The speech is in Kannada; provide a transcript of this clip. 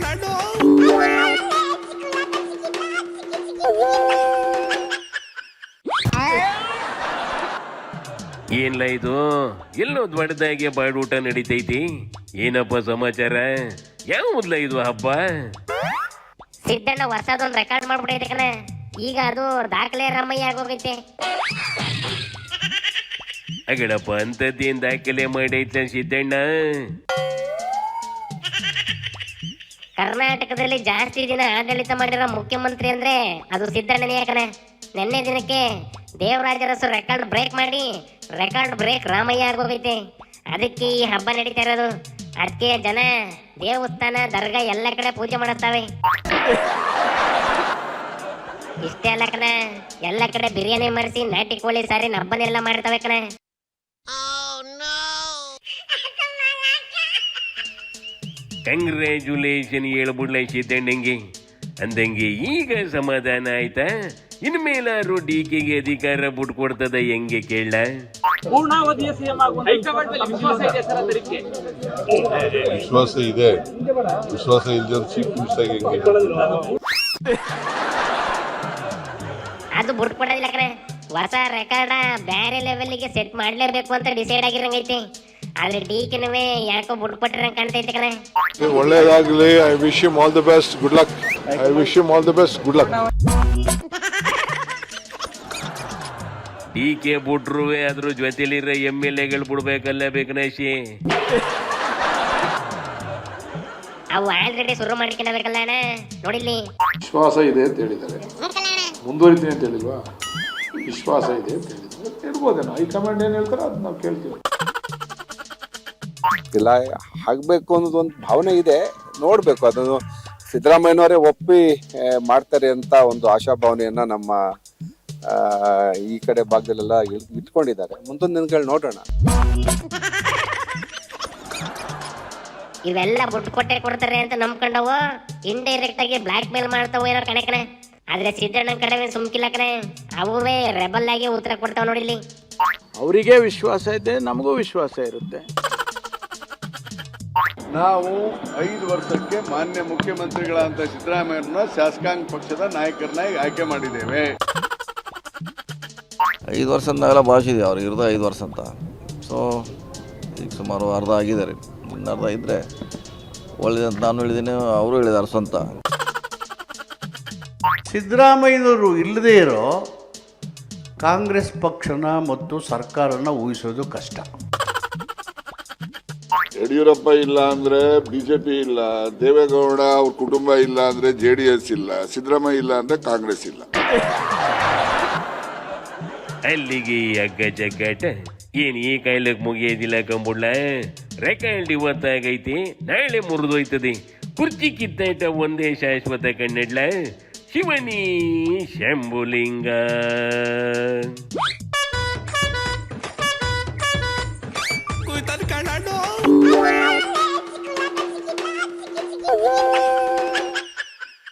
ಮಾಡಾಡು. ಏನ್ಲ ಇದು, ಎಲ್ಲೋ ದೊಡ್ಡದಾಗೆ ಬಾಡೂಟ ನಡೀತೈತಿ. ಏನಪ್ಪ ಸಮಾಚಾರ? ಯಾವ್ದ್ಲ ಇದು ಹಬ್ಬ? ಸಿದ್ದಣ್ಣ ಹೊಸದೊಂದು ರೆಕಾರ್ಡ್ ಮಾಡ್ಬಿಟ್ಟೈತೆ ಕಣ. ಈಗ ಅದು ದಾಖಲೆ ರಮಯ್ಯ ಆಗೋಗೈತೆ. ಅಗಡಪ್ಪ, ಅಂತದ್ದೇನ್ ದಾಖಲೆ ಮಾಡೈತ ಸಿದ್ದಣ್ಣ? ಕರ್ನಾಟಕದಲ್ಲಿ ಜಾಸ್ತಿ ದಿನ ಆಡಳಿತ ಮಾಡಿರೋ ಮುಖ್ಯಮಂತ್ರಿ ಅಂದ್ರೆ ಅದು ಸಿದ್ದಣ್ಣನೇ ಕಣ. ನಿನ್ನೆ ದಿನಕ್ಕೆ ದೇವರಾಜ ಅರಸು ರೆಕಾರ್ಡ್ ಬ್ರೇಕ್ ಮಾಡಿ ರೆಕಾರ್ಡ್ ಬ್ರೇಕ್ ರಾಮಯ್ಯ ಆಗೋಗೈತೆ. ಅದಕ್ಕೆ ಈ ಹಬ್ಬ ನಡೀತಾ ಇರೋದು. ಅದಕ್ಕೆ ಜನ ದೇವಸ್ಥಾನ ದರ್ಗಾ ಎಲ್ಲ ಕಡೆ ಪೂಜೆ ಮಾಡಿಸ್ತಾವೆ. ಇಷ್ಟೇ ಅಲ್ಲ ಕಣ, ಎಲ್ಲ ಕಡೆ ಬಿರಿಯಾನಿ ಮಾಡಿಸಿ ನಾಟಿ ಕೋಳಿ ಸಾರಿನ ಹಬ್ಬನೆಲ್ಲ ಮಾಡ್ತಾವೆ ಕಣ. ಕಂಗ್ರ್ಯಾಚುಲೇಷನ್ ಹೇಳ್ಬಿಡ್ಲ ಸಿದ್ದಣ್ಣಂಗೆ. ಅಂದಂಗೆ ಈಗ ಸಮಾಧಾನ ಆಯ್ತಾ? ಇನ್ಮೇಲಾರು ಡಿಕೆಗೆ ಅಧಿಕಾರ ಬಿಟ್ಕೊಡ್ತದ ಹೆಂಗೆ ಕೇಳ? ವಿಶ್ವಾಸ ಇದೆ. ವಿಶ್ವಾಸ ಇಲ್ಲದೆ ಚೀಫ್ ಮಿನಿಸ್ಟರ್ ಹೆಂಗೆ? ಅದು ಬಿಟ್ಕೊಡೋದಿಲ್ಲ ಕಣ. ಹೊಸ ರೆಕಾರ್ಡ ಬೇರೆ ಲೆವೆಲ್ಗೆ ಸೆಟ್ ಮಾಡ್ಲೇಬೇಕು ಅಂತ ಡಿಸೈಡ್ ಆಗಿರಂಗೈತೆ. ಆದ್ರೆ ಡಿಕೆನವೇ ಯಾಕೋ ಬಿಟ್ಕೊಟ್ಟಿರಂಗ ಕಾಣ್ತೈತೆ ಕಣ. ಒಳ್ಳೇದಾಗ್ಲಿ. I wish you all the best. Good luck. I wish you all the best. Good luck. DK ಬಿಟ್ರುವೆ ಅದ್ರ ಜೊತೆಲಿರೋ MLAಗಳು ಬಿಡ್ಬೇಕಲ್ಲ ಬೇಕನಾಶಿ. ಅವು ಆಲ್ರೆಡಿ ಶುರು ಮಾಡ್ಕೊಂಡಬೇಕಲ್ಲ ಅಣ್ಣ. ನೋಡಿಲ್ಲಿ ವಿಶ್ವಾಸ ಇದೆ ಅಂತ ಹೇಳಿದ್ದಾರೆ, ಮುಂದುವರಿತೀನಿ ಅಂತ ಹೇಳಿಲ್ವಾ? ವಿಶ್ವಾಸ ಇದೆ ಅಂತ ಹೇಳಿದ್ರು, ಇರ್ಬೋದೇನೋ. ಹೈಕಮಾಂಡ್ ಏನು ಹೇಳ್ತಾರೆ ಅದು ನಾವು ಕೇಳ್ತೀವಿ. ಇಲ್ಲ ಆಗ್ಬೇಕು ಅನ್ನೋದು ಒಂದು ಭಾವನೆ ಇದೆ. ನೋಡ್ಬೇಕು, ಅದನ್ನು ಸಿದ್ದರಾಮಯ್ಯನವರೇ ಒಪ್ಪಿ ಮಾಡ್ತಾರೆ ಅಂತ ಒಂದು ಆಶಾಭಾವನೆಯನ್ನ ನಮ್ಮ ಈ ಕಡೆ ಭಾಗದಲ್ಲೆಲ್ಲ ಇಟ್ಕೊಂಡಿದ್ದಾರೆ. ಮುಂದೊಂದು ದಿನಗಳು ನೋಡೋಣ. ಇವೆಲ್ಲ ಬಿಟ್ಕೊಟ್ಟೆ ಕೊಡ್ತಾರೆ ಅಂತ ನಂಬ್ಕೊಂಡವು ಇಂಡೈರೆಕ್ಟ್ ಆಗಿ ಬ್ಲಾಕ್ ಮೇಲ್ ಮಾಡ್ತಾವ ಏನೋ ಕಣೆ ಕಣೆ. ಆದ್ರೆ ಸಿದ್ದಣ್ಣ ಕಡೆ ಸುಮ್ಕಿಲ್ಲ ಕಣೆ. ಅವೇ ರೆಬಲ್ ಆಗಿ ಉತ್ತರ ಕೊಡ್ತಾವ ನೋಡಿಲ್ಲಿ. ಅವರಿಗೆ ವಿಶ್ವಾಸ ಇದೆ, ನಮಗೂ ವಿಶ್ವಾಸ ಇರುತ್ತೆ. ನಾವು 5 ವರ್ಷಕ್ಕೆ ಮಾನ್ಯ ಮುಖ್ಯಮಂತ್ರಿಗಳಂತ ಸಿದ್ದರಾಮಯ್ಯನ ಶಾಸಕಾಂಗ ಪಕ್ಷದ ನಾಯಕರನ್ನಾಗಿ ಆಯ್ಕೆ ಮಾಡಿದ್ದೇವೆ. 5 ವರ್ಷ ಅಂದಾಗೆಲ್ಲ ಭಾಷೆ ಅವ್ರಿಗೆ ಇರೋದು 5 ವರ್ಷ ಅಂತ. ಸೊ ಈಗ ಸುಮಾರು ಅರ್ಧ ಆಗಿದ್ದಾರೆ. ಇನ್ನು ಅರ್ಧ ಇದ್ದರೆ ಒಳ್ಳೆದಂತ ನಾನು ಹೇಳಿದ್ದೀನಿ, ಅವರು ಹೇಳಿದ್ದಾರೆ ಸ್ವಂತ. ಸಿದ್ದರಾಮಯ್ಯನವರು ಇಲ್ಲದೇ ಇರೋ ಕಾಂಗ್ರೆಸ್ ಪಕ್ಷನ ಮತ್ತು ಸರ್ಕಾರನ ಊಹಿಸೋದು ಕಷ್ಟ. ಯಡಿಯೂರಪ್ಪ ಇಲ್ಲ ಅಂದ್ರೆ ಬಿಜೆಪಿ ಇಲ್ಲ, ದೇವೇಗೌಡ ಅವ್ರ ಕುಟುಂಬ ಇಲ್ಲ ಅಂದ್ರೆ JDS ಇಲ್ಲ, ಸಿದ್ದರಾಮಯ್ಯ ಇಲ್ಲ ಅಂದ್ರೆ ಕಾಂಗ್ರೆಸ್ ಇಲ್ಲ. ಅಲ್ಲಿಗೆ ಅಗ್ಗ ಜಗ್ಗಾಟ ಏನ್ ಈ ಕಾಯಿಲೆಗೆ ಮುಗಿಯೋದಿಲ್ಲ ಕಂಬುಡ್ಲ. ರೆಕಾರ್ಡ್ ಇವತ್ತಾಗೈತಿ, ನಾಳೆ ಮುರಿದೋಯ್ತದೆ. ಕುರ್ಚಿ ಕಿತ್ತಾಟ ಒಂದೇ ಶಾಶ್ವತ ಕಣ್ಣಡ್ಲ. ಶಿವನಿ ಶಂಭುಲಿಂಗ.